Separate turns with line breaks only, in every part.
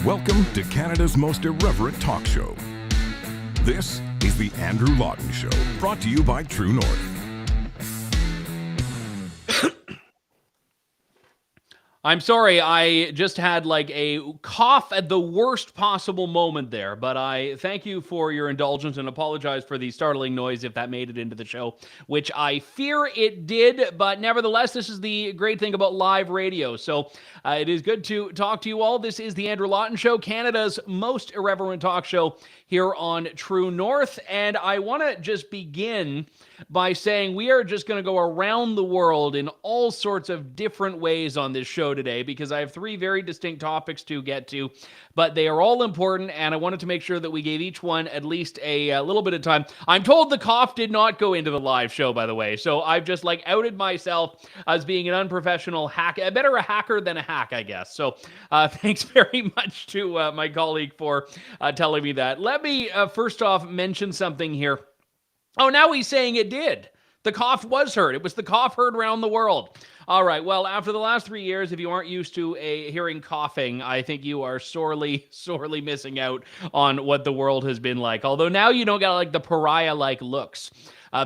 Welcome to Canada's most irreverent talk show. This is the Andrew Lawton Show, brought to you by True North.
I'm sorry, I just had like a cough at the worst possible moment there, but I thank you for your indulgence and apologize for the startling noise if that made it into the show, which I fear it did, but nevertheless, this is the great thing about live radio, so it is good to talk to you all. This is the Andrew Lawton Show, Canada's most irreverent talk show here on True North, and I want to just begin by saying we are just going to go around the world in all sorts of different ways on this show today because I have three very distinct topics to get to, but they are all important, and I wanted to make sure that we gave each one at least a little bit of time. I'm told the cough did not go into the live show, by the way, so I've just like outed myself as being an unprofessional hack, better a hacker than a hack, I guess. So thanks very much to my colleague for telling me that. Let me first off mention something here. Oh, now he's saying it did. The cough was heard. It was the cough heard around the world. All right, well, after the last 3 years, if you aren't used to hearing coughing, I think you are sorely missing out on what the world has been like. Although now you don't get like the pariah-like looks.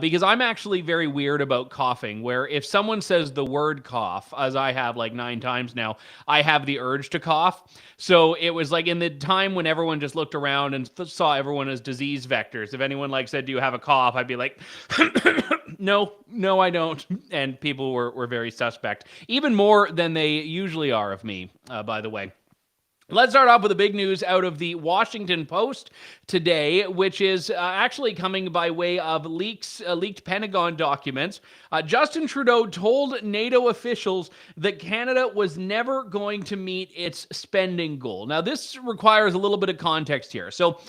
Because I'm actually very weird about coughing, where if someone says the word cough, as I have like 9 times now, I have the urge to cough. So it was like in the time when everyone just looked around and saw everyone as disease vectors. If anyone like said, do you have a cough? I'd be like, no, I don't. And people were very suspect, even more than they usually are of me, by the way. Let's start off with the big news out of the Washington Post today, which is actually coming by way of leaked Pentagon documents. Justin Trudeau told NATO officials that Canada was never going to meet its spending goal. Now, this requires a little bit of context here. So,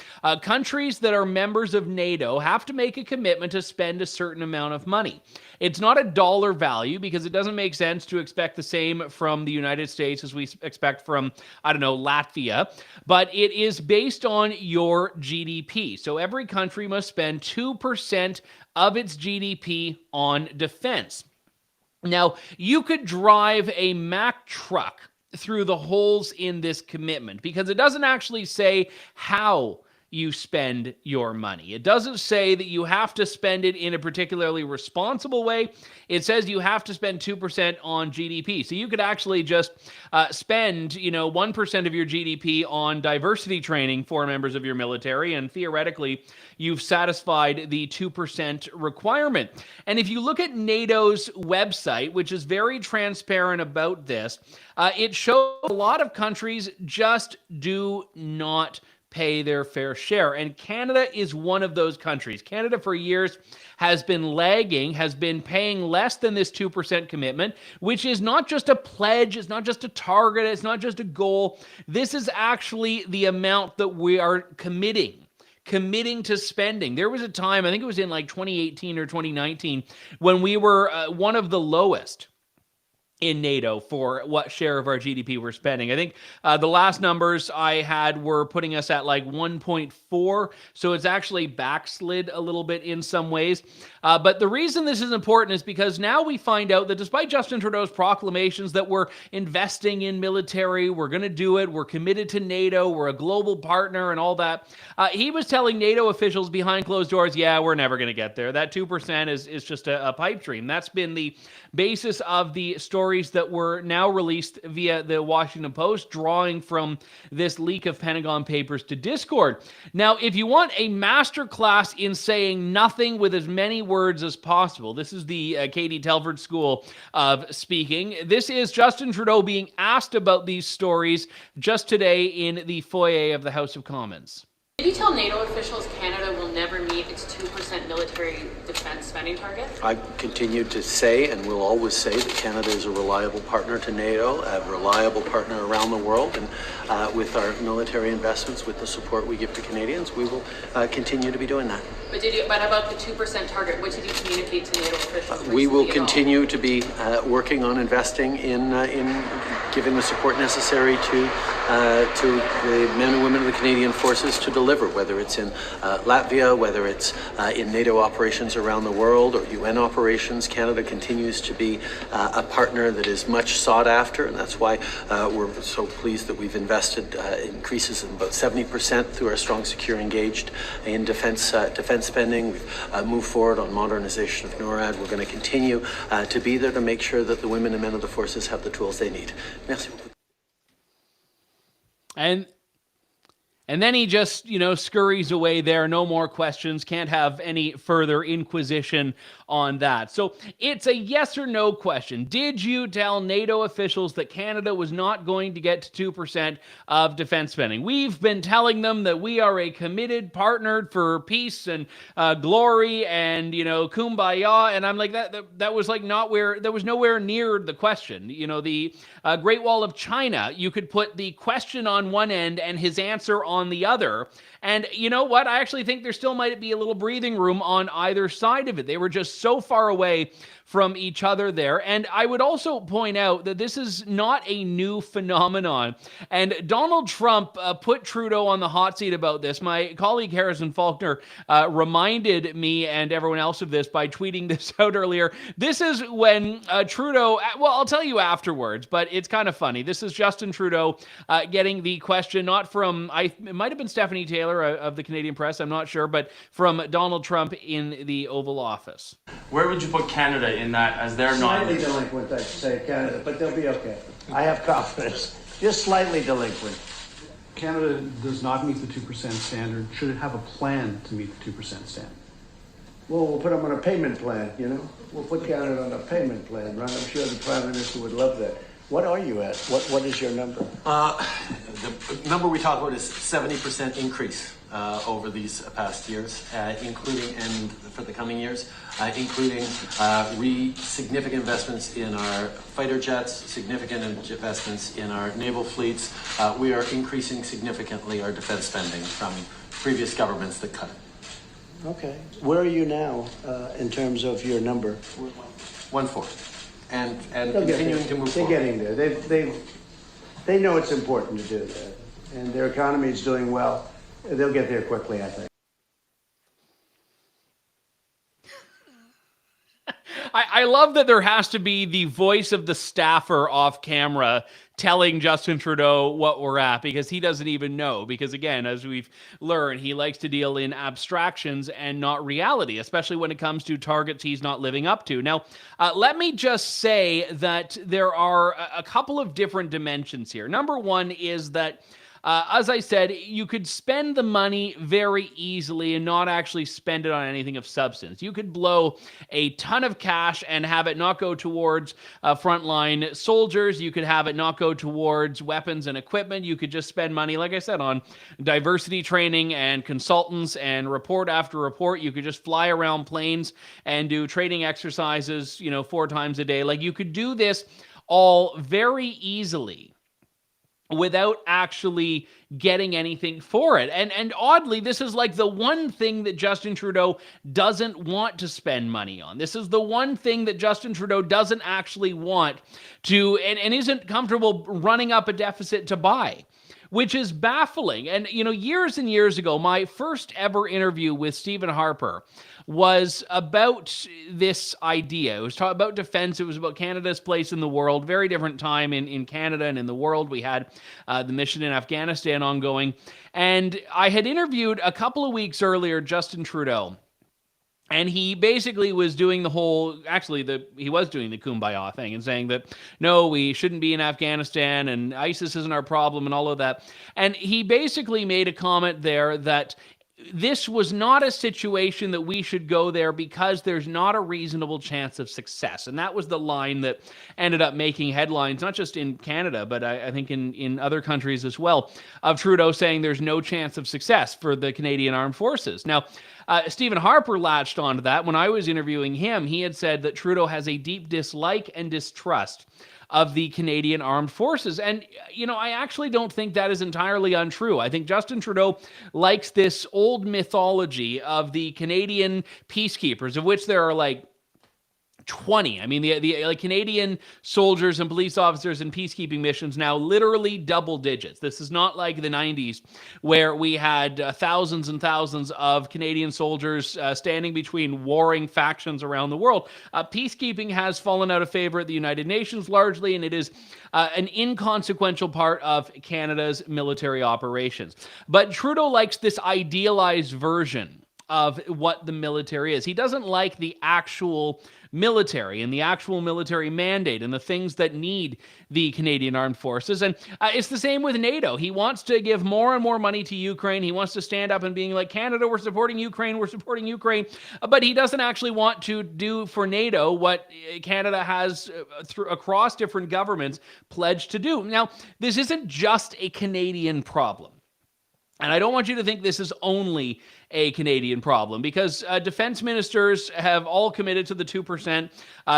countries that are members of NATO have to make a commitment to spend a certain amount of money. It's not a dollar value because it doesn't make sense to expect the same from the United States as we expect from, I don't know, Latvia, but it is based on your GDP. So every country must spend 2% of its GDP on defense. Now, you could drive a Mack truck through the holes in this commitment because it doesn't actually say how you spend your money. It doesn't say that you have to spend it in a particularly responsible way. It says you have to spend 2% on GDP. So you could actually just spend, 1% of your GDP on diversity training for members of your military, and theoretically, you've satisfied the 2% requirement. And if you look at NATO's website, which is very transparent about this, it shows a lot of countries just do not pay their fair share. And Canada is one of those countries. Canada for years has been lagging, has been paying less than this 2% commitment, which is not just a pledge, it's not just a target, it's not just a goal. This is actually the amount that we are committing to spending. There was a time, I think it was in like 2018 or 2019, when we were one of the lowest in NATO for what share of our GDP we're spending. I think the last numbers I had were putting us at like 1.4, so it's actually backslid a little bit in some ways. But the reason this is important is because now we find out that despite Justin Trudeau's proclamations that we're investing in military, we're going to do it, we're committed to NATO, we're a global partner and all that, he was telling NATO officials behind closed doors, yeah, we're never going to get there. That 2% is just a pipe dream. That's been the basis of the stories that were now released via the Washington Post, drawing from this leak of Pentagon papers to Discord. Now, if you want a masterclass in saying nothing with as many words as possible, this is the Katie Telford School of Speaking. This is Justin Trudeau being asked about these stories just today in the foyer of the House of Commons.
Did you tell NATO officials Canada will never meet its 2% military defense spending target?
I continue to say and will always say that Canada is a reliable partner to NATO, a reliable partner around the world, and with our military investments, with the support we give to Canadians, we will continue to be doing that.
But about the 2% target, what did you communicate to NATO officials?
We will continue to be working on investing in giving the support necessary to the men and women of the Canadian Forces to deliver deliver, whether it's in Latvia, whether it's in NATO operations around the world or UN operations. Canada continues to be a partner that is much sought after, and that's why we're so pleased that we've invested increases in about 70% through our Strong, Secure, Engaged in defense spending. We've moved forward on modernization of NORAD. We're going to continue to be there to make sure that the women and men of the forces have the tools they need. Merci beaucoup.
And then he just, scurries away there. No more questions. Can't have any further inquisition on that. So it's a yes or no question. Did you tell NATO officials that Canada was not going to get to 2% of defense spending? We've been telling them that we are a committed partner for peace and glory and, kumbaya. And I'm like, that was like that was nowhere near the question. The Great Wall of China, you could put the question on one end and his answer on the other. And you know what? I actually think there still might be a little breathing room on either side of it. They were just so far away from each other there. And I would also point out that this is not a new phenomenon. And Donald Trump put Trudeau on the hot seat about this. My colleague Harrison Faulkner reminded me and everyone else of this by tweeting this out earlier. This is when Trudeau, well, I'll tell you afterwards, but it's kind of funny. This is Justin Trudeau getting the question, not from, it might have been Stephanie Taylor of the Canadian Press, I'm not sure, but from Donald Trump in the Oval Office.
Where would you put Canada in that as they're not?
Slightly delinquent, I'd say, Canada, but they'll be okay. I have confidence. Just slightly delinquent.
Canada does not meet the 2% standard. Should it have a plan to meet the 2% standard?
Well, we'll put them on a payment plan, We'll put Canada on a payment plan, right? I'm sure the Prime Minister would love that. What are you at? What is your number?
The number we talk about is 70% increase over these past years, including, and for the coming years, including significant investments in our fighter jets, significant investments in our naval fleets. We are increasing significantly our defense spending from previous governments that cut it.
Okay. Where are you now in terms of your number?
1/4. And
They'll
continuing to move
They're
forward.
getting there. They know it's important to do that. And their economy is doing well. They'll get there quickly, I think.
I love that there has to be the voice of the staffer off camera telling Justin Trudeau what we're at, because he doesn't even know. Because again, as we've learned, he likes to deal in abstractions and not reality, especially when it comes to targets he's not living up to. Now, let me just say that there are a couple of different dimensions here. Number one is that as I said, you could spend the money very easily and not actually spend it on anything of substance. You could blow a ton of cash and have it not go towards frontline soldiers. You could have it not go towards weapons and equipment. You could just spend money, like I said, on diversity training and consultants and report after report. You could just fly around planes and do training exercises, 4 times a day. Like, you could do this all very easily without actually getting anything for it. And oddly, this is like the one thing that Justin Trudeau doesn't want to spend money on. This is the one thing that Justin Trudeau doesn't actually want to, and isn't comfortable running up a deficit to buy, which is baffling. And, years and years ago, my first ever interview with Stephen Harper was about this idea. It was about defense. It was about Canada's place in the world. Very different time in Canada and in the world. We had the mission in Afghanistan ongoing. And I had interviewed a couple of weeks earlier Justin Trudeau. And he basically was doing the whole, he was doing the kumbaya thing and saying that, no, we shouldn't be in Afghanistan and ISIS isn't our problem and all of that. And he basically made a comment there that this was not a situation that we should go there because there's not a reasonable chance of success. And that was the line that ended up making headlines, not just in Canada, but I think in other countries as well, of Trudeau saying there's no chance of success for the Canadian Armed Forces. Now, Stephen Harper latched onto that. When I was interviewing him, he had said that Trudeau has a deep dislike and distrust of the Canadian Armed Forces. And, I actually don't think that is entirely untrue. I think Justin Trudeau likes this old mythology of the Canadian peacekeepers, of which there are like 20. I mean, the like Canadian soldiers and police officers in peacekeeping missions now literally double digits. This is not like the 90s where we had thousands and thousands of Canadian soldiers standing between warring factions around the world. Peacekeeping has fallen out of favor at the United Nations largely, and it is an inconsequential part of Canada's military operations. But Trudeau likes this idealized version of what the military is. He doesn't like the actual military and the actual military mandate and the things that need the Canadian Armed Forces. And it's the same with NATO. He wants to give more and more money to Ukraine. He wants to stand up and being like, Canada, we're supporting Ukraine, we're supporting Ukraine. But he doesn't actually want to do for NATO what Canada has across different governments pledged to do. Now, this isn't just a Canadian problem. And I don't want you to think this is only a Canadian problem, because defense ministers have all committed to the 2%.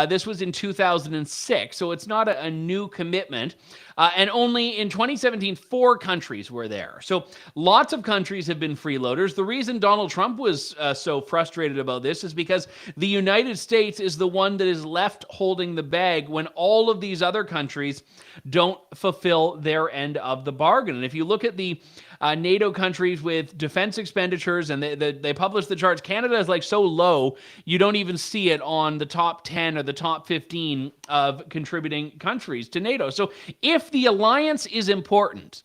This was in 2006, so it's not a new commitment. And only in 2017, 4 countries were there. So lots of countries have been freeloaders. The reason Donald Trump was so frustrated about this is because the United States is the one that is left holding the bag when all of these other countries don't fulfill their end of the bargain. And if you look at the NATO countries with defense expenditures, and they publish the charts, Canada is like so low, you don't even see it on the top 10 or the top 15 of contributing countries to NATO. So if the alliance is important,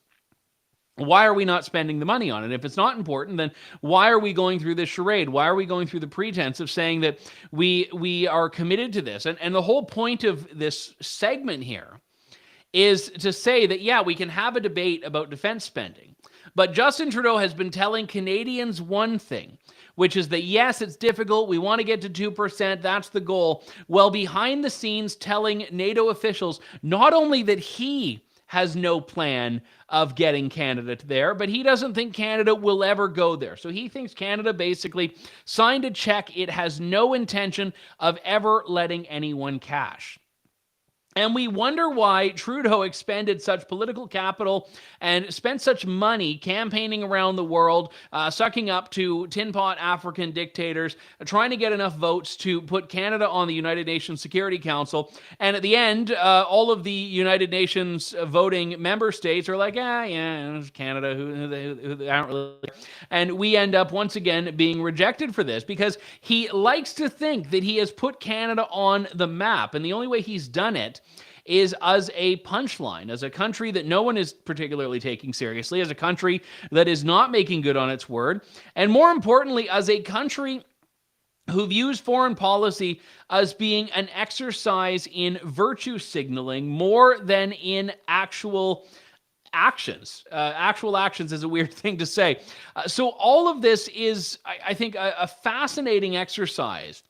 why are we not spending the money on it? If it's not important, then why are we going through this charade? Why are we going through the pretense of saying that we are committed to this? And the whole point of this segment here is to say that, yeah, we can have a debate about defense spending, but Justin Trudeau has been telling Canadians one thing, which is that, yes, it's difficult. We want to get to 2%. That's the goal. Well, behind the scenes, telling NATO officials not only that he has no plan of getting Canada to there, but he doesn't think Canada will ever go there. So he thinks Canada basically signed a check it has no intention of ever letting anyone cash. And we wonder why Trudeau expended such political capital and spent such money campaigning around the world, sucking up to tin pot African dictators, trying to get enough votes to put Canada on the United Nations Security Council. And at the end, all of the United Nations voting member states are like, yeah, it's Canada, who aren't really. And we end up once again being rejected for this because he likes to think that he has put Canada on the map. And the only way he's done it is as a punchline, as a country that no one is particularly taking seriously, as a country that is not making good on its word, and more importantly, as a country who views foreign policy as being an exercise in virtue signaling more than in actual actions. Actual actions is a weird thing to say. So all of this is, I think, a fascinating exercise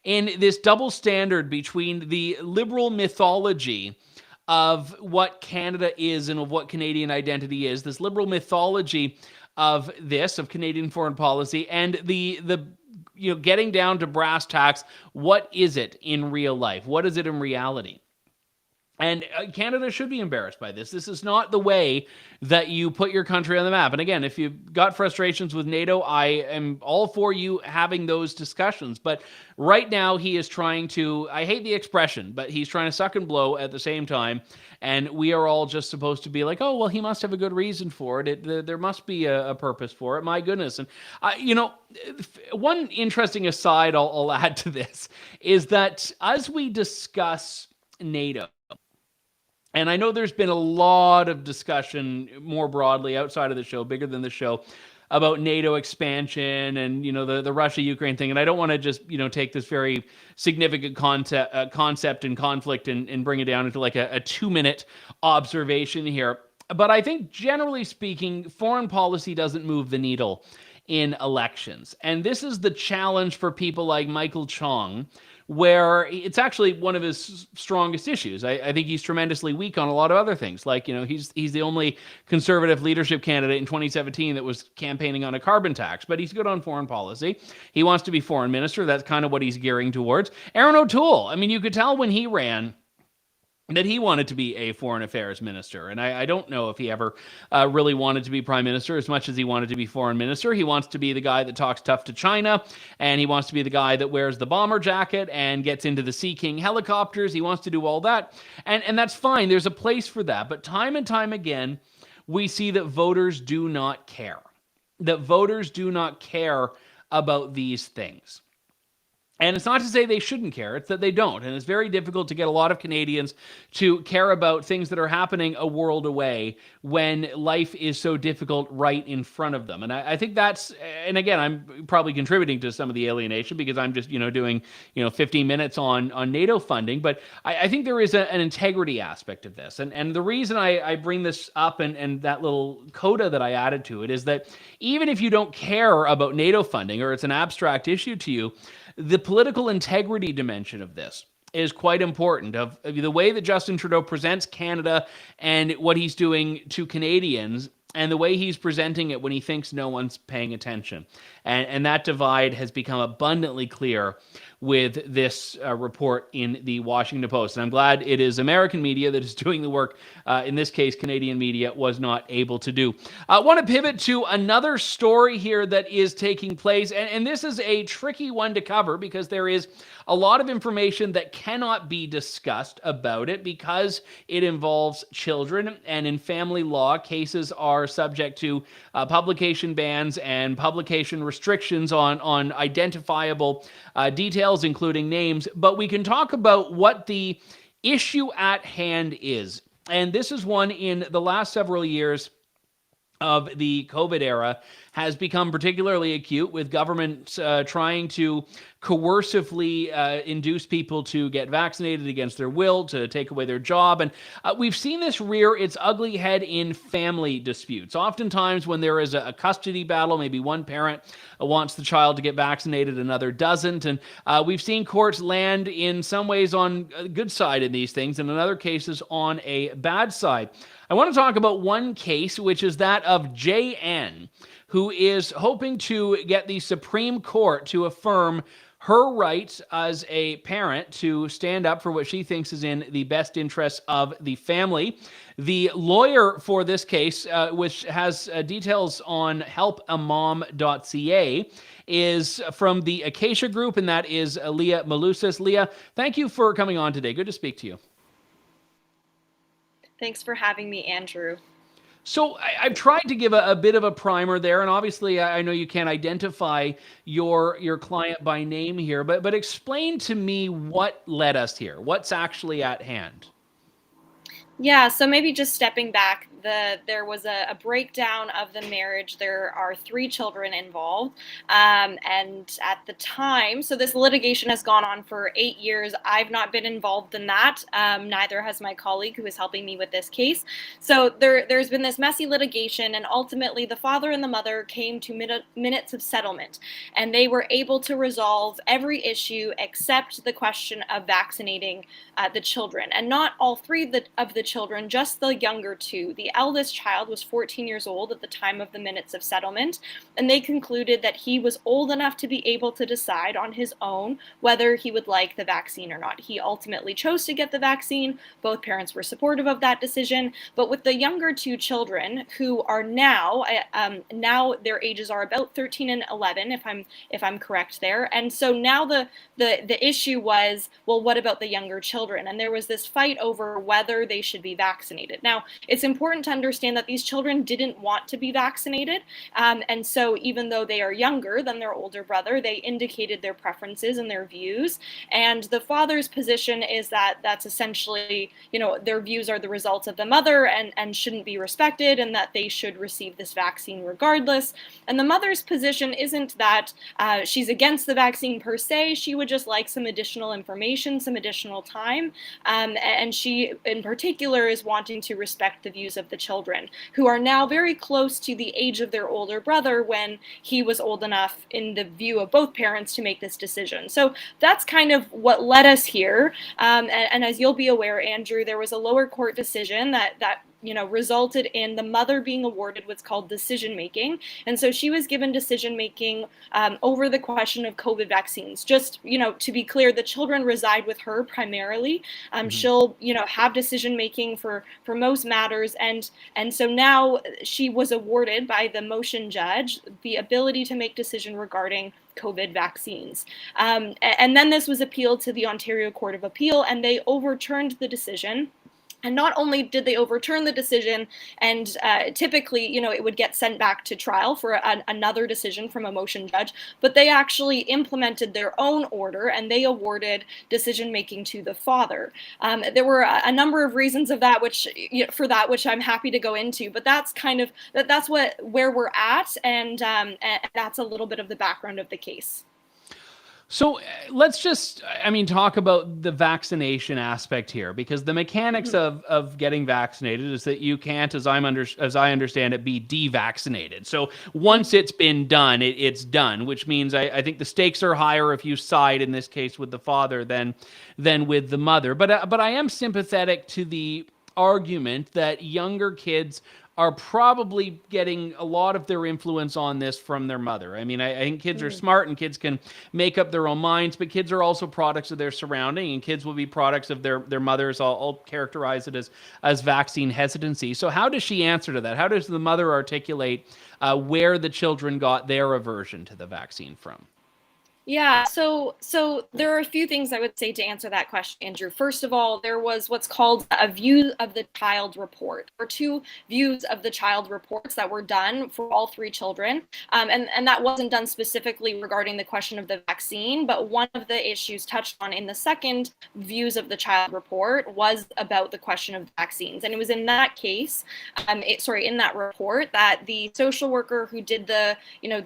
in this double standard between the liberal mythology of what Canada is and of what Canadian identity is, this liberal mythology of Canadian foreign policy, and the getting down to brass tacks. What is it in real life? What is it in reality? And Canada should be embarrassed by this. This is not the way that you put your country on the map. And again, if you've got frustrations with NATO, I am all for you having those discussions. But right now, he is trying to, I hate the expression, but he's trying to suck and blow at the same time. And we are all just supposed to be like, oh, well, he must have a good reason for it. There must be a purpose for it. My goodness. And, one interesting aside I'll add to this is that as we discuss NATO, and I know there's been a lot of discussion more broadly outside of the show, bigger than the show, about NATO expansion and, the Russia-Ukraine thing. And I don't want to just, take this very significant concept and conflict and bring it down into like a 2-minute observation here. But I think generally speaking, foreign policy doesn't move the needle in elections. And this is the challenge for people like Michael Chong, where it's actually one of his strongest issues. I think he's tremendously weak on a lot of other things. Like, he's the only conservative leadership candidate in 2017 that was campaigning on a carbon tax, but he's good on foreign policy. He wants to be foreign minister. That's kind of what he's gearing towards. Aaron O'Toole, I mean, you could tell when he ran that he wanted to be a foreign affairs minister. And I don't know if he ever really wanted to be prime minister as much as he wanted to be foreign minister. He wants to be the guy that talks tough to China, and he wants to be the guy that wears the bomber jacket and gets into the Sea King helicopters. He wants to do all that. And that's fine. There's a place for that. But time and time again, we see that voters do not care. That voters do not care about these things. And it's not to say they shouldn't care, it's that they don't. And it's very difficult to get a lot of Canadians to care about things that are happening a world away when life is so difficult right in front of them. And I think that's, and again, I'm probably contributing to some of the alienation because I'm just, doing, 15 minutes on NATO funding. But I think there is an integrity aspect of this. And the reason I bring this up and that little coda that I added to it is that even if you don't care about NATO funding or it's an abstract issue to you, the political integrity dimension of this is quite important, of the way that Justin Trudeau presents Canada and what he's doing to Canadians and the way he's presenting it when he thinks no one's paying attention. And that divide has become abundantly clear with this report in the Washington Post. And I'm glad it is American media that is doing the work. In this case, Canadian media was not able to do. I want to pivot to another story here that is taking place. And this is a tricky one to cover because there is a lot of information that cannot be discussed about it because it involves children. And in family law, cases are subject to publication bans and publication restrictions on identifiable details, including names. But we can talk about what the issue at hand is. And this is one in the last several years of the COVID era has become particularly acute, with governments trying to coercively induce people to get vaccinated against their will, to take away their job. And we've seen this rear its ugly head in family disputes. Oftentimes when there is a custody battle, maybe one parent wants the child to get vaccinated, another doesn't. And we've seen courts land in some ways on a good side in these things, and in other cases on a bad side. I want to talk about one case, which is that of J.N., who is hoping to get the Supreme Court to affirm her right as a parent to stand up for what she thinks is in the best interests of the family. The lawyer for this case, which has details on helpamom.ca, is from the Acacia Group, and that is Lia Milousis. Lia, thank you for coming on today. Good to speak to you.
Thanks for having me, Andrew.
So I've tried to give a bit of a primer there, and obviously I know you can't identify your client by name here, but explain to me what led us here. What's actually at hand?
Yeah, so maybe just stepping back, there was a breakdown of the marriage. There are 3 children involved. And at the time, so this litigation has gone on for 8 years. I've not been involved in that. Neither has my colleague who is helping me with this case. So there's been this messy litigation, and ultimately the father and the mother came to minutes of settlement, and they were able to resolve every issue except the question of vaccinating the children. And not all 3 of the children, just the younger 2. The eldest child was 14 years old at the time of the minutes of settlement, and they concluded that he was old enough to be able to decide on his own whether he would like the vaccine or not. He ultimately chose to get the vaccine. Both parents were supportive of that decision. But with the younger 2 children, who are now their ages are about 13 and 11, if I'm correct there. And so now the issue was, well, what about the younger children? And there was this fight over whether they should be vaccinated. Now, it's important to understand that these children didn't want to be vaccinated. And so even though they are younger than their older brother, they indicated their preferences and their views. And the father's position is that that's essentially, their views are the results of the mother and shouldn't be respected, and that they should receive this vaccine regardless. And the mother's position isn't that she's against the vaccine per se. She would just like some additional information, some additional time. And she, in particular, is wanting to respect the views of the children, who are now very close to the age of their older brother when he was old enough, in the view of both parents, to make this decision. So that's kind of what led us here. And as you'll be aware, Andrew, there was a lower court decision that resulted in the mother being awarded what's called decision making. And so she was given decision making over the question of COVID vaccines. Just, to be clear, the children reside with her primarily. She'll, have decision making for most matters. And so now she was awarded by the motion judge the ability to make decision regarding COVID vaccines. And then this was appealed to the Ontario Court of Appeal, and they overturned the decision. And not only did they overturn the decision, and typically, it would get sent back to trial for another decision from a motion judge, but they actually implemented their own order and they awarded decision making to the father. There were a number of reasons of that, which I'm happy to go into. But that's where we're at, and that's a little bit of the background of the case.
So let's just, talk about the vaccination aspect here, because the mechanics of getting vaccinated is that you can't, as I understand it, be devaccinated. So once it's been done, it's done, which means I think the stakes are higher if you side, in this case, with the father than with the mother. But I am sympathetic to the argument that younger kids are probably getting a lot of their influence on this from their mother. I think kids are smart and kids can make up their own minds, but kids are also products of their surrounding, and kids will be products of their mothers. I'll characterize it as vaccine hesitancy. So how does she answer to that? How does the mother articulate where the children got their aversion to the vaccine from?
Yeah, so there are a few things I would say to answer that question, Andrew. First of all, there was what's called a view of the child report, or two views of the child reports that were done for all three children. And that wasn't done specifically regarding the question of the vaccine, but one of the issues touched on in the second views of the child report was about the question of vaccines. And it was in that case, in that report, that the social worker who did the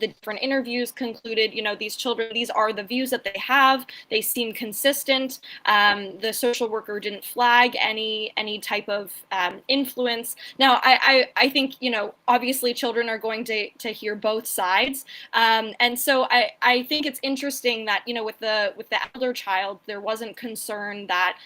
different interviews concluded, these children, these are the views that they have. They seem consistent. The social worker didn't flag any type of influence. Now, I think, obviously children are going to hear both sides. And so I think it's interesting that, with the elder child, there wasn't concern that,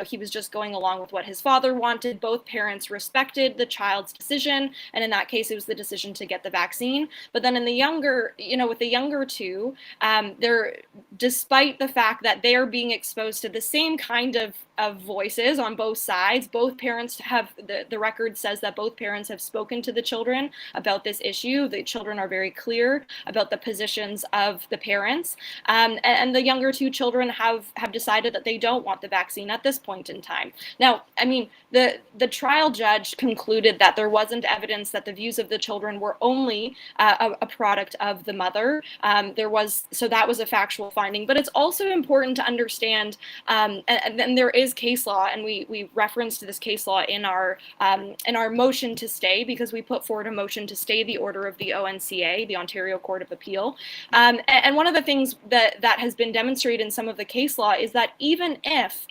he was just going along with what his father wanted. Both parents respected the child's decision. And in that case, it was the decision to get the vaccine. But then in the younger, with the younger two, despite the fact that they are being exposed to the same kind of voices on both sides, both parents have, the record says that both parents have spoken to the children about this issue. The children are very clear about the positions of the parents. And the younger two children have decided that they don't want the vaccine at this point in time. Now, the trial judge concluded that there wasn't evidence that the views of the children were only a product of the mother. So that was a factual finding, but it's also important to understand, and there is case law, and we referenced this case law in our motion to stay, because we put forward a motion to stay the order of the ONCA, the Ontario Court of Appeal. And one of the things that has been demonstrated in some of the case law is that even if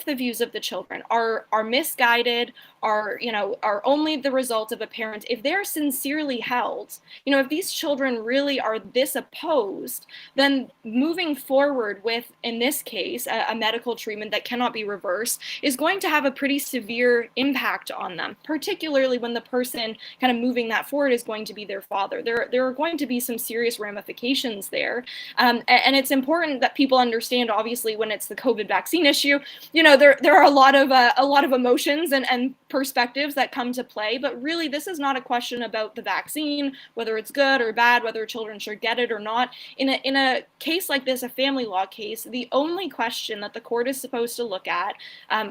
the views of the children are misguided, are only the result of a parent, if they're sincerely held, if these children really are this opposed, then moving forward with, in this case, a medical treatment that cannot be reversed is going to have a pretty severe impact on them, particularly when the person kind of moving that forward is going to be their father. There are going to be some serious ramifications there. And it's important that people understand, obviously, when it's the COVID vaccine issue, there are a lot of emotions and perspectives that come to play, but really this is not a question about the vaccine, whether it's good or bad, whether children should get it or not. In a case like this, a family law case, the only question that the court is supposed to look at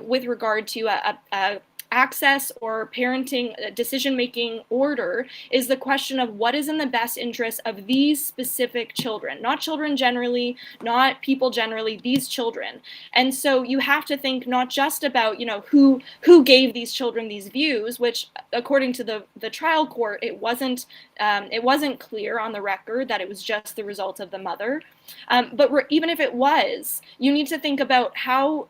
with regard to a access or parenting decision-making order is the question of what is in the best interest of these specific children, not children generally, not people generally, these children. And so you have to think not just about, who gave these children these views, which according to the trial court, it wasn't clear on the record that it was just the result of the mother. But even if it was, you need to think about how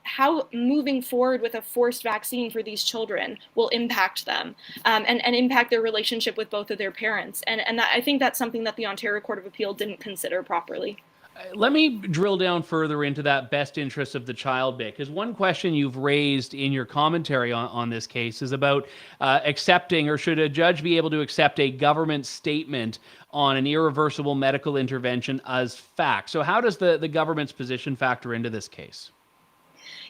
moving forward with a forced vaccine for these children will impact them and impact their relationship with both of their parents. And I think that's something that the Ontario Court of Appeal didn't consider properly.
Let me drill down further into that best interest of the child bit, because one question you've raised in your commentary on this case is about accepting, or should a judge be able to accept a government statement on an irreversible medical intervention as fact? So how does the government's position factor into this case?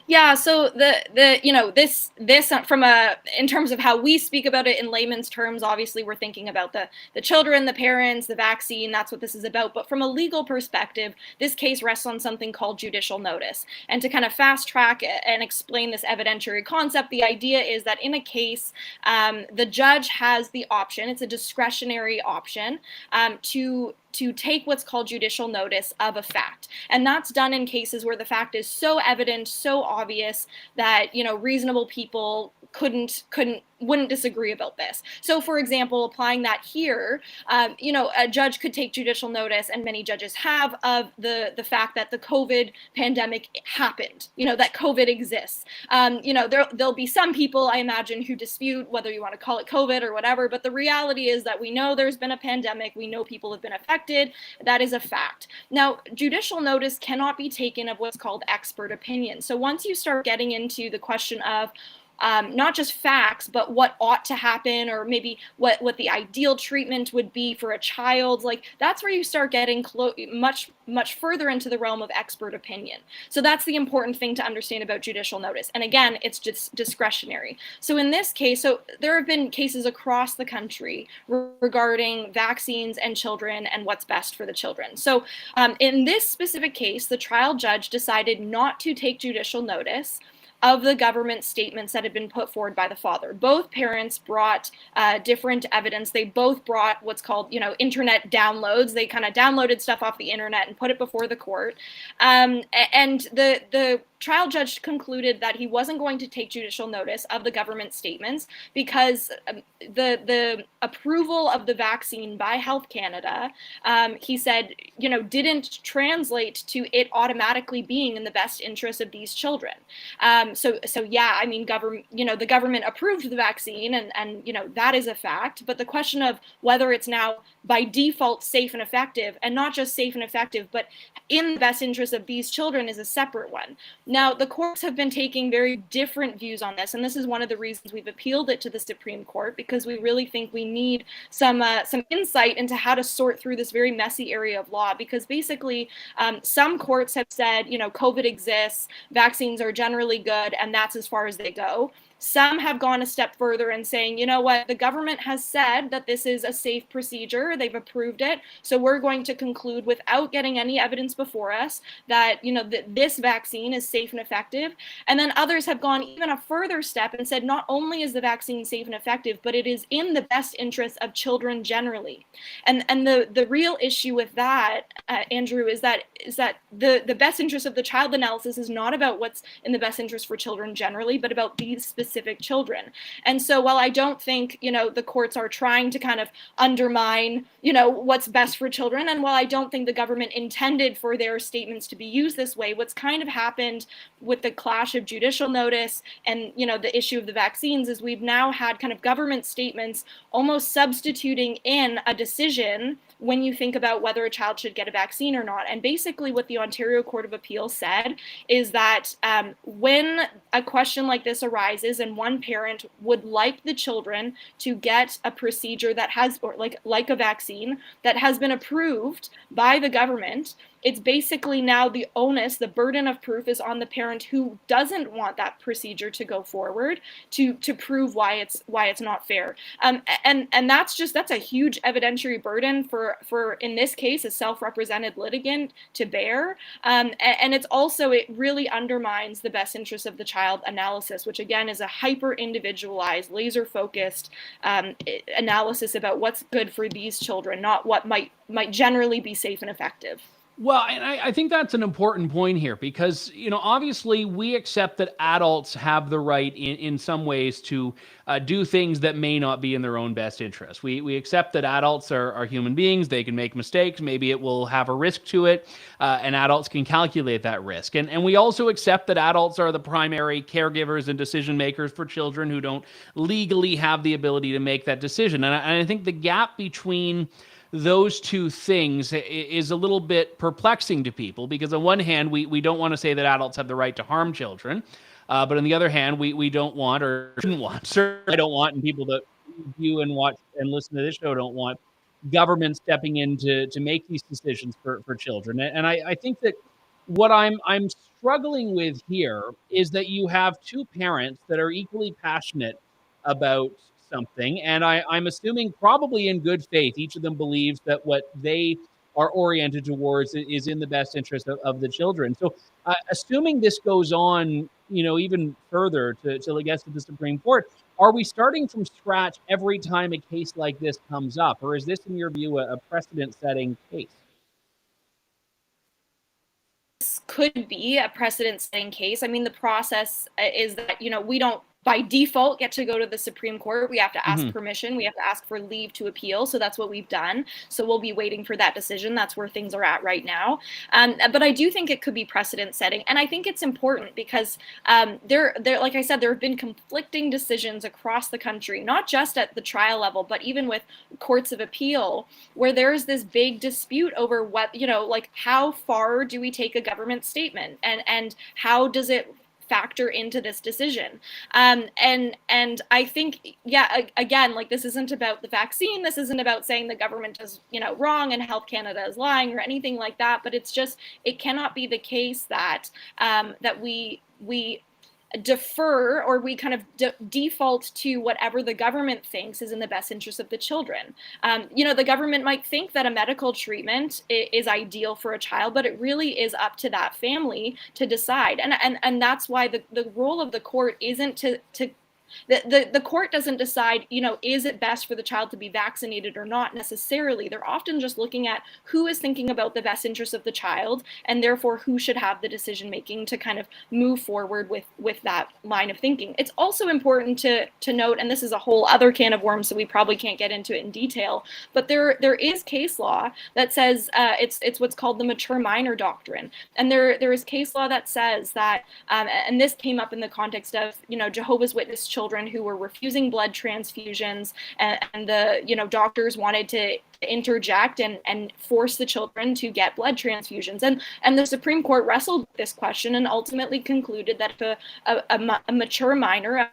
Yeah, so this from in terms of how we speak about it in layman's terms, obviously we're thinking about the children, the parents, the vaccine. That's what this is about. But from a legal perspective, this case rests on something called judicial notice. And to kind of fast track and explain this evidentiary concept, the idea is that in a case, the judge has the option. It's a discretionary option to take what's called judicial notice of a fact. And that's done in cases where the fact is so evident, so obvious that, reasonable people wouldn't disagree about this. So for example, applying that here, a judge could take judicial notice, and many judges have, of the fact that the COVID pandemic happened, that COVID exists. There'll be some people, I imagine, who dispute whether you want to call it COVID or whatever, but the reality is that we know there's been a pandemic, we know people have been affected, that is a fact. Now, judicial notice cannot be taken of what's called expert opinion. So once you start getting into the question of not just facts, but what ought to happen, or maybe what the ideal treatment would be for a child, like that's where you start getting much further into the realm of expert opinion. So that's the important thing to understand about judicial notice. And again, it's just discretionary. So in this case, so there have been cases across the country regarding vaccines and children and what's best for the children. So in this specific case, the trial judge decided not to take judicial notice of the government statements that had been put forward by the father. Both parents brought different evidence. They both brought what's called, internet downloads. They kind of downloaded stuff off the internet and put it before the court. And the trial judge concluded that he wasn't going to take judicial notice of the government statements because the approval of the vaccine by Health Canada, he said, didn't translate to it automatically being in the best interest of these children. So yeah, I mean, the government approved the vaccine, and that is a fact. But the question of whether it's now by default safe and effective, and not just safe and effective, but in the best interest of these children, is a separate one. Now, the courts have been taking very different views on this, and this is one of the reasons we've appealed it to the Supreme Court, because we really think we need some insight into how to sort through this very messy area of law. Because basically, some courts have said, COVID exists, vaccines are generally good, and that's as far as they go. Some have gone a step further and saying, you know what, the government has said that this is a safe procedure, they've approved it, so we're going to conclude without getting any evidence before us that, that this vaccine is safe and effective. And then others have gone even a further step and said not only is the vaccine safe and effective, but it is in the best interest of children generally. And the real issue with that, Andrew, is that the best interest of the child analysis is not about what's in the best interest for children generally, but about these specific children. And so while I don't think, the courts are trying to kind of undermine, what's best for children, and while I don't think the government intended for their statements to be used this way, what's kind of happened with the clash of judicial notice and, the issue of the vaccines is we've now had kind of government statements almost substituting in a decision when you think about whether a child should get a vaccine or not. And basically what the Ontario Court of Appeal said is that when a question like this arises and one parent would like the children to get a procedure that has, or like a vaccine that has been approved by the government, it's basically now the onus, the burden of proof is on the parent who doesn't want that procedure to go forward to prove why it's not fair. And that's a huge evidentiary burden for in this case a self-represented litigant to bear. And it's also, it really undermines the best interest of the child analysis, which again is a hyper individualized, laser focused analysis about what's good for these children, not what might generally be safe and effective.
Well, and I think that's an important point here because, obviously we accept that adults have the right in some ways to do things that may not be in their own best interest. We accept that adults are human beings. They can make mistakes. Maybe it will have a risk to it, and adults can calculate that risk. And we also accept that adults are the primary caregivers and decision makers for children who don't legally have the ability to make that decision. And I think the gap between those two things is a little bit perplexing to people, because on one hand, we don't want to say that adults have the right to harm children. But on the other hand, we don't want, or shouldn't want, certainly I don't want, and people that view and watch and listen to this show don't want, government stepping in to make these decisions for children. And I think that what I'm struggling with here is that you have two parents that are equally passionate about something, and I'm assuming probably in good faith, each of them believes that what they are oriented towards is in the best interest of the children. So assuming this goes on, even further till it gets to the Supreme Court, are we starting from scratch every time a case like this comes up? Or is this, in your view, a precedent-setting case?
This could be a precedent-setting case. I mean, the process is that, we don't by default get to go to the Supreme Court. We have to ask permission. We have to ask for leave to appeal. So that's what we've done. So we'll be waiting for that decision. That's where things are at right now. But I do think it could be precedent setting. And I think it's important because there, like I said, there have been conflicting decisions across the country, not just at the trial level, but even with courts of appeal, where there's this big dispute over what, like how far do we take a government statement, and how does it factor into this decision. And I think, again, like, this isn't about the vaccine. This isn't about saying the government is, wrong and Health Canada is lying or anything like that. But it's just, it cannot be the case that that we defer, or we kind of default to whatever the government thinks is in the best interest of the children. The government might think that a medical treatment is ideal for a child, but it really is up to that family to decide. And that's why the role of the court isn't to the court doesn't decide, is it best for the child to be vaccinated or not necessarily. They're often just looking at who is thinking about the best interest of the child, and therefore who should have the decision making to kind of move forward with that line of thinking. It's also important to note, and this is a whole other can of worms, so we probably can't get into it in detail, but there is case law that says it's what's called the mature minor doctrine. And there is case law that says that, and this came up in the context of, Jehovah's Witness children who were refusing blood transfusions, and the doctors wanted to interject and force the children to get blood transfusions, and the Supreme Court wrestled with this question and ultimately concluded that if a mature minor,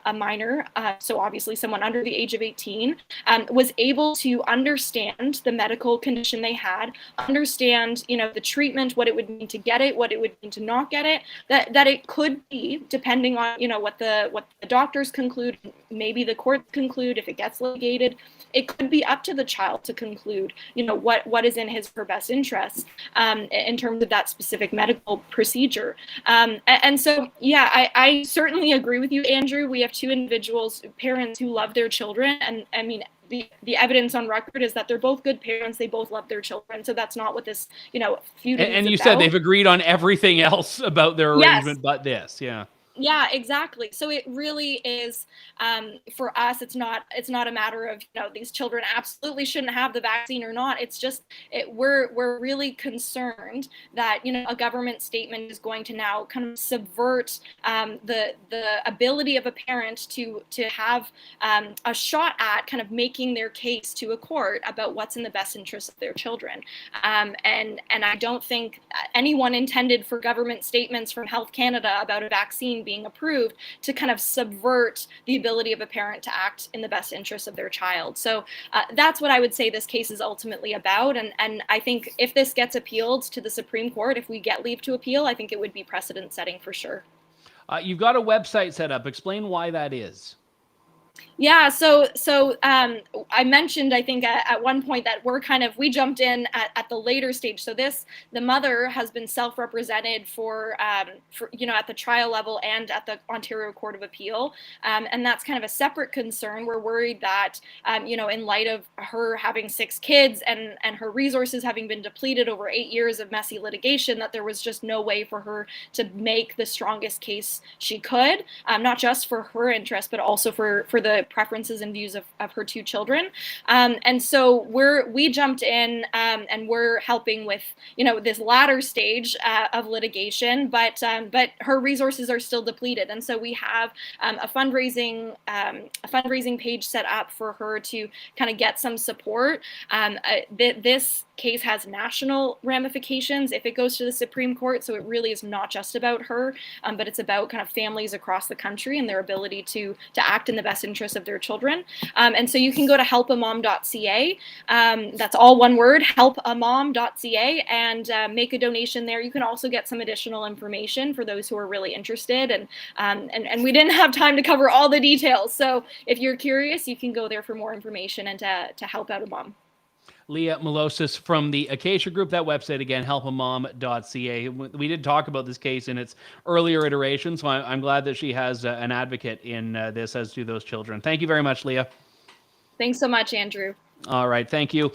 so obviously someone under the age of 18, was able to understand the medical condition they had, understand the treatment, what it would mean to get it, what it would mean to not get it, that it could be, depending on what the doctors conclude, maybe the courts conclude, if it gets litigated, it could be up to the child to conclude, what is in his or her best interest in terms of that specific medical procedure. And so, I certainly agree with you, Andrew. We have two individuals, parents who love their children, and I mean, the evidence on record is that they're both good parents. They both love their children. So that's not what this, feud is
and you
about.
said they've agreed on everything else about their arrangement,
Yes.
but this, yeah.
Yeah, exactly. So it really is, for us, it's not a matter of, these children absolutely shouldn't have the vaccine or not. It's just, we're really concerned that, a government statement is going to now kind of subvert the ability of a parent to have a shot at kind of making their case to a court about what's in the best interest of their children. And I don't think anyone intended for government statements from Health Canada about a vaccine being approved to kind of subvert the ability of a parent to act in the best interest of their child. So that's what I would say this case is ultimately about. And I think if this gets appealed to the Supreme Court, if we get leave to appeal, I think it would be precedent setting for sure.
You've got a website set up. Explain why that is.
Yeah, so I mentioned, I think at one point that we jumped in at the later stage. So the mother has been self-represented for at the trial level and at the Ontario Court of Appeal, and that's kind of a separate concern. We're worried that in light of her having 6 kids and her resources having been depleted over 8 years of messy litigation, that there was just no way for her to make the strongest case she could, not just for her interest, but also for for the preferences and views of her two children. And so we jumped in and we're helping with, this latter stage of litigation, but her resources are still depleted. And so we have a fundraising page set up for her to kind of get some support. This case has national ramifications if it goes to the Supreme Court. So it really is not just about her, but it's about kind of families across the country and their ability to act in the best interest of their children. And so you can go to helpamom.ca. That's all one word, helpamom.ca, and make a donation there. You can also get some additional information for those who are really interested. And we didn't have time to cover all the details. So if you're curious, you can go there for more information and to help out a mom.
Lia Milousis from the Acacia Group. That website again, helpamom.ca. We did talk about this case in its earlier iteration, so I'm glad that she has an advocate in this, as do those children. Thank you very much, Lia.
Thanks so much, Andrew.
All right, thank you.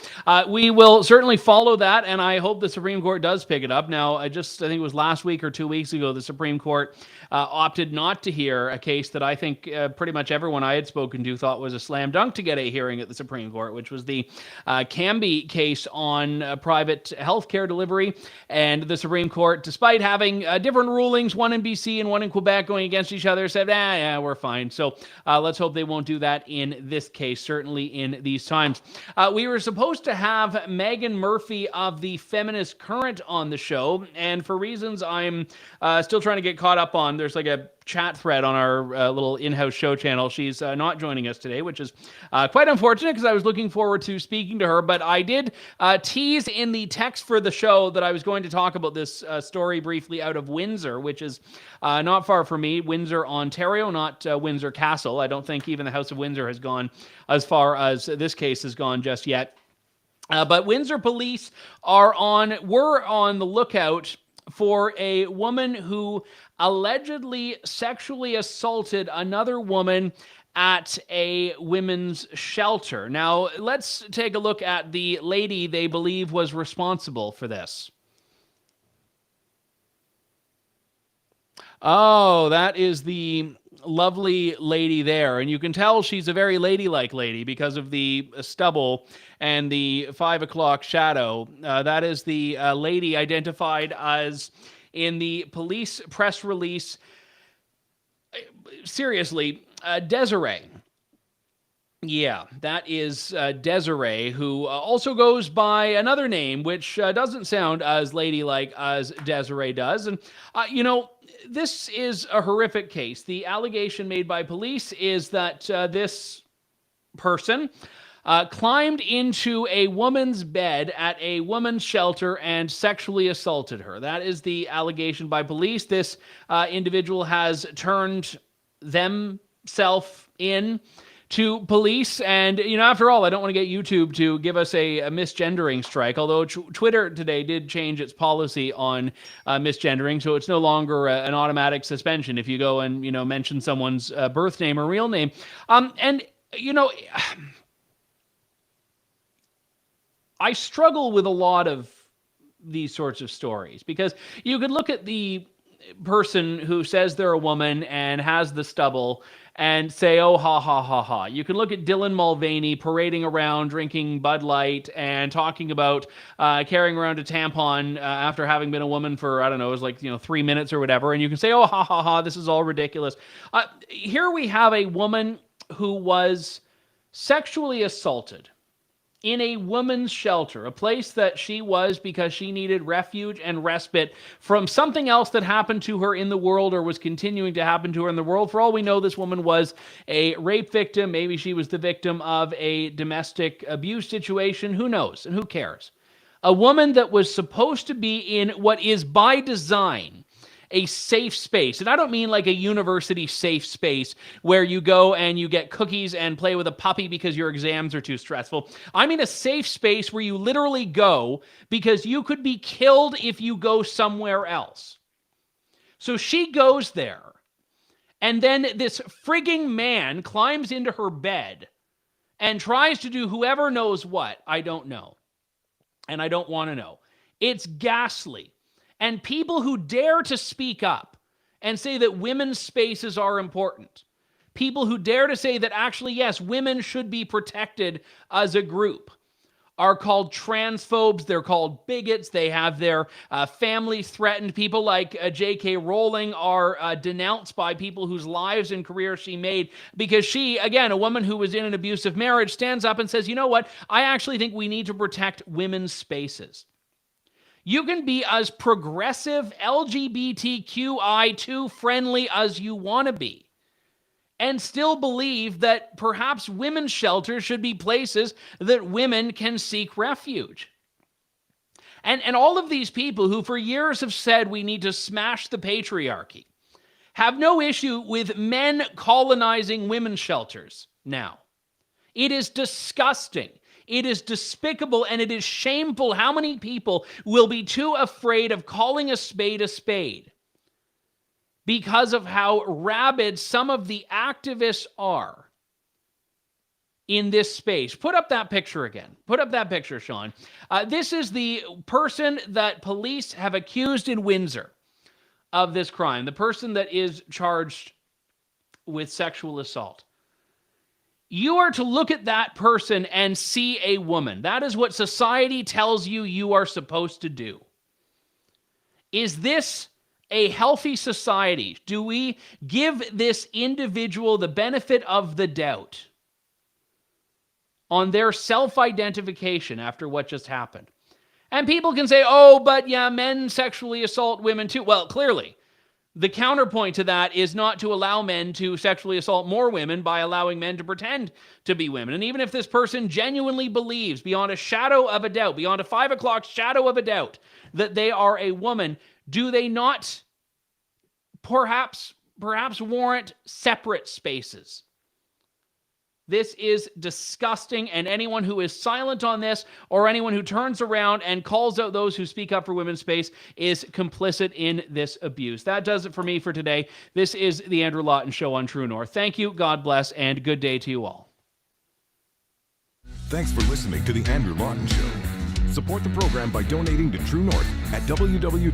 We will certainly follow that, and I hope the Supreme Court does pick it up. Now, I think it was last week or 2 weeks ago, the Supreme Court opted not to hear a case that I think pretty much everyone I had spoken to thought was a slam dunk to get a hearing at the Supreme Court, which was the Camby case on private healthcare delivery. And the Supreme Court, despite having different rulings, one in BC and one in Quebec going against each other, said, yeah, we're fine. So let's hope they won't do that in this case, certainly in these times. We were supposed to have Megan Murphy of the Feminist Current on the show, and for reasons I'm still trying to get caught up on, there's like a chat thread on our little in-house show channel. She's not joining us today, which is quite unfortunate because I was looking forward to speaking to her, but I did tease in the text for the show that I was going to talk about this story briefly out of Windsor, which is not far from me, Windsor, Ontario, not Windsor Castle. I don't think even the House of Windsor has gone as far as this case has gone just yet. But Windsor police were on the lookout for a woman who allegedly sexually assaulted another woman at a women's shelter. Now, let's take a look at the lady they believe was responsible for this. Oh, that is the lovely lady there. And you can tell she's a very ladylike lady because of the stubble and the 5 o'clock shadow. That is the lady identified as in the police press release. Seriously, Desiree. Yeah, that is Desiree, who also goes by another name, which doesn't sound as ladylike as Desiree does. And, this is a horrific case. The allegation made by police is that this person climbed into a woman's bed at a woman's shelter and sexually assaulted her. That is the allegation by police. This individual has turned themselves in to police. And, after all, I don't want to get YouTube to give us a misgendering strike, although Twitter today did change its policy on misgendering, so it's no longer an automatic suspension if you go and, mention someone's birth name or real name. I struggle with a lot of these sorts of stories because you could look at the person who says they're a woman and has the stubble and say, oh, ha, ha, ha, ha. You can look at Dylan Mulvaney parading around drinking Bud Light and talking about carrying around a tampon after having been a woman for, it was 3 minutes or whatever. And you can say, oh, ha, ha, ha, this is all ridiculous. Here we have a woman who was sexually assaulted in a woman's shelter, a place that she was because she needed refuge and respite from something else that happened to her in the world or was continuing to happen to her in the world. For all we know, this woman was a rape victim. Maybe she was the victim of a domestic abuse situation. Who knows? And who cares? A woman that was supposed to be in what is by design a safe space. And I don't mean like a university safe space where you go and you get cookies and play with a puppy because your exams are too stressful. I mean a safe space where you literally go because you could be killed if you go somewhere else. So she goes there, and then this frigging man climbs into her bed and tries to do whoever knows what. I don't know. And I don't want to know. It's ghastly. And people who dare to speak up and say that women's spaces are important, people who dare to say that actually, yes, women should be protected as a group, are called transphobes. They're called bigots. They have their families threatened. People like J.K. Rowling are denounced by people whose lives and careers she made because she, again, a woman who was in an abusive marriage, stands up and says, you know what? I actually think we need to protect women's spaces. You can be as progressive, LGBTQI2 friendly as you want to be and still believe that perhaps women's shelters should be places that women can seek refuge. And all of these people who for years have said we need to smash the patriarchy have no issue with men colonizing women's shelters now. It is disgusting. It is despicable, and it is shameful how many people will be too afraid of calling a spade because of how rabid some of the activists are in this space. Put up that picture again. Put up that picture, Sean. This is the person that police have accused in Windsor of this crime, the person that is charged with sexual assault. You are to look at that person and see a woman. That is what society tells you you are supposed to do. Is this a healthy society? Do we give this individual the benefit of the doubt on their self-identification after what just happened? And people can say, oh, but yeah, men sexually assault women too. Well, clearly, the counterpoint to that is not to allow men to sexually assault more women by allowing men to pretend to be women. And even if this person genuinely believes beyond a shadow of a doubt, beyond a 5 o'clock shadow of a doubt, that they are a woman, do they not perhaps warrant separate spaces? This is disgusting, and anyone who is silent on this or anyone who turns around and calls out those who speak up for women's space is complicit in this abuse. That does it for me for today. This is the Andrew Lawton Show on True North. Thank you, God bless, and good day to you all.
Thanks for listening to the Andrew Lawton Show. Support the program by donating to True North at www.tnc.news.